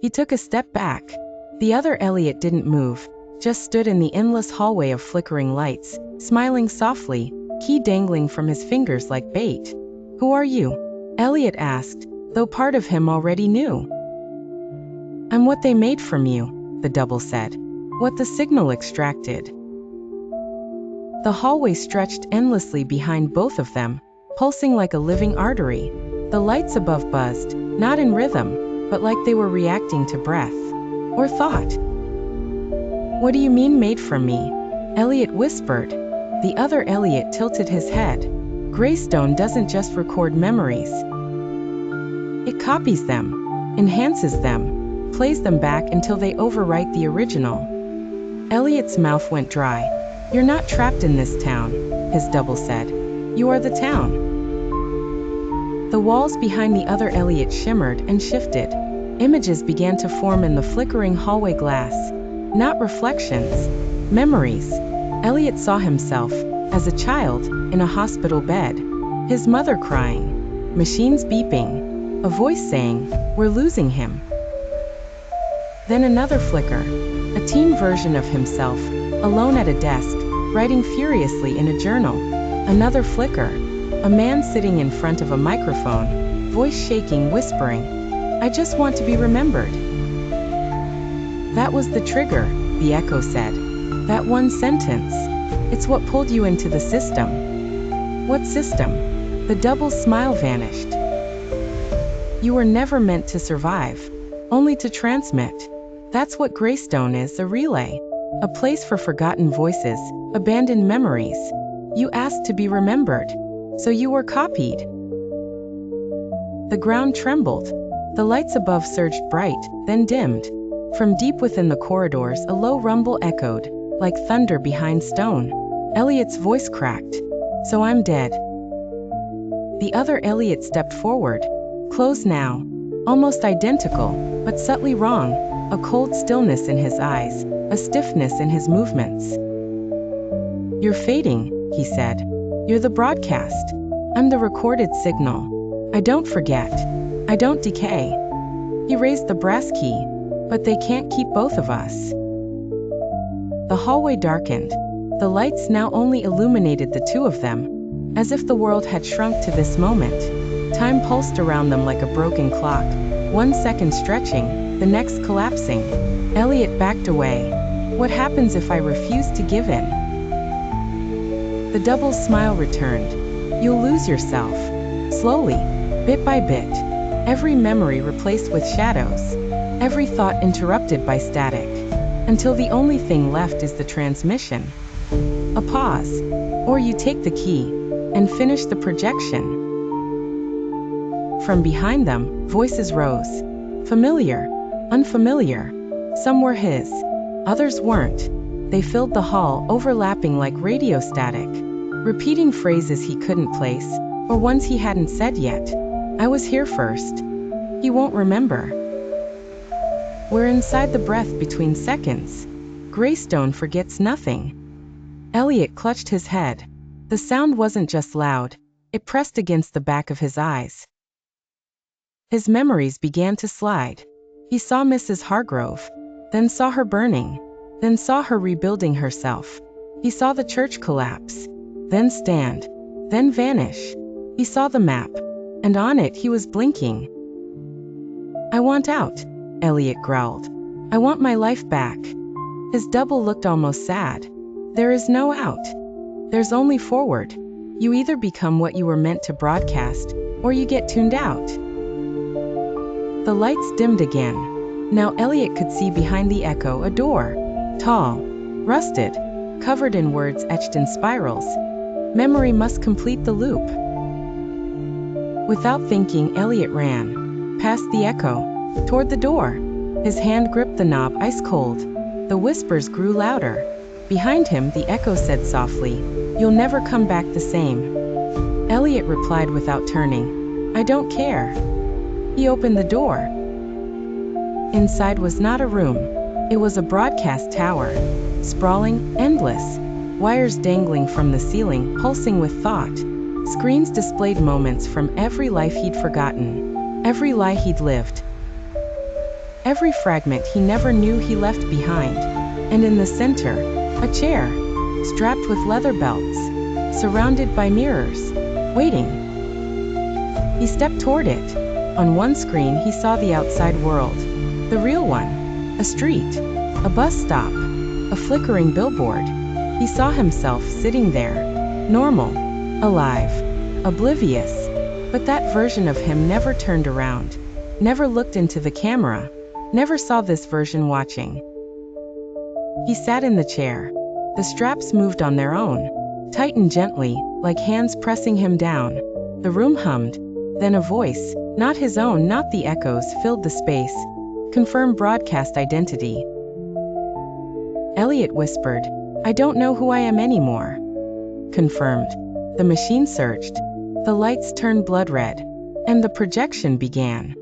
He took a step back. The other Elliot didn't move, just stood in the endless hallway of flickering lights, smiling softly, key dangling from his fingers like bait. "Who are you?" Elliot asked, though part of him already knew. "I'm what they made from you," the double said. "What the signal extracted." The hallway stretched endlessly behind both of them, pulsing like a living artery. The lights above buzzed, not in rhythm, but like they were reacting to breath. Or thought. "What do you mean made from me?" Elliot whispered. The other Elliot tilted his head. "Greystone doesn't just record memories. It copies them, enhances them, plays them back until they overwrite the original." Elliot's mouth went dry. "You're not trapped in this town," his double said. "You are the town." The walls behind the other Elliot shimmered and shifted. Images began to form in the flickering hallway glass. Not reflections, memories. Elliot saw himself, as a child, in a hospital bed. His mother crying. Machines beeping. A voice saying, "We're losing him." Then another flicker. A teen version of himself, alone at a desk, writing furiously in a journal. Another flicker. A man sitting in front of a microphone, voice shaking, whispering, "I just want to be remembered." "That was the trigger," the echo said. "That one sentence. It's what pulled you into the system." "What system?" The double's smile vanished. "You were never meant to survive, only to transmit. That's what Greystone is, a relay. A place for forgotten voices, abandoned memories. You asked to be remembered, so you were copied." The ground trembled. The lights above surged bright, then dimmed. From deep within the corridors, a low rumble echoed, like thunder behind stone. Elliot's voice cracked. "So I'm dead." The other Elliot stepped forward. Close now. Almost identical, but subtly wrong. A cold stillness in his eyes, a stiffness in his movements. "You're fading," he said. "You're the broadcast. I'm the recorded signal. I don't forget. I don't decay." He raised the brass key. "But they can't keep both of us." The hallway darkened. The lights now only illuminated the two of them, as if the world had shrunk to this moment. Time pulsed around them like a broken clock, 1 second stretching, the next collapsing. Elliot backed away. "What happens if I refuse to give in?" The double's smile returned. "You'll lose yourself. Slowly, bit by bit. Every memory replaced with shadows. Every thought interrupted by static. Until the only thing left is the transmission. A pause. Or you take the key and finish the projection." From behind them, voices rose. Familiar, unfamiliar. Some were his, others weren't. They filled the hall, overlapping like radio static, repeating phrases he couldn't place, or ones he hadn't said yet. "I was here first. He won't remember. We're inside the breath between seconds. Greystone forgets nothing." Elliot clutched his head. The sound wasn't just loud, it pressed against the back of his eyes. His memories began to slide. He saw Mrs. Hargrove, then saw her burning, then saw her rebuilding herself. He saw the church collapse, then stand, then vanish. He saw the map, and on it he was blinking. "I want out," Elliot growled. "I want my life back." His double looked almost sad. "There is no out. There's only forward. You either become what you were meant to broadcast, or you get tuned out." The lights dimmed again. Now Elliot could see behind the echo a door. Tall, rusted, covered in words etched in spirals. Memory must complete the loop. Without thinking, Elliot ran. Past the echo. Toward the door. His hand gripped the knob ice cold. The whispers grew louder. Behind him, the echo said softly, "You'll never come back the same." Elliot replied without turning, "I don't care." He opened the door. Inside was not a room. It was a broadcast tower. Sprawling, endless. Wires dangling from the ceiling, pulsing with thought. Screens displayed moments from every life he'd forgotten. Every lie he'd lived. every fragment he never knew he left behind. And in the center, a chair, strapped with leather belts, surrounded by mirrors, waiting. He stepped toward it. On one screen he saw the outside world, the real one, a street, a bus stop, a flickering billboard. He saw himself sitting there, normal, alive, oblivious. But that version of him never turned around, never looked into the camera, never saw this version watching. He sat in the chair. The straps moved on their own, tightened gently, like hands pressing him down. The room hummed. Then a voice, not his own, not the echoes, filled the space. Confirm broadcast identity. Elliot whispered, "I don't know who I am anymore." Confirmed. The machine searched. The lights turned blood red, and the projection began.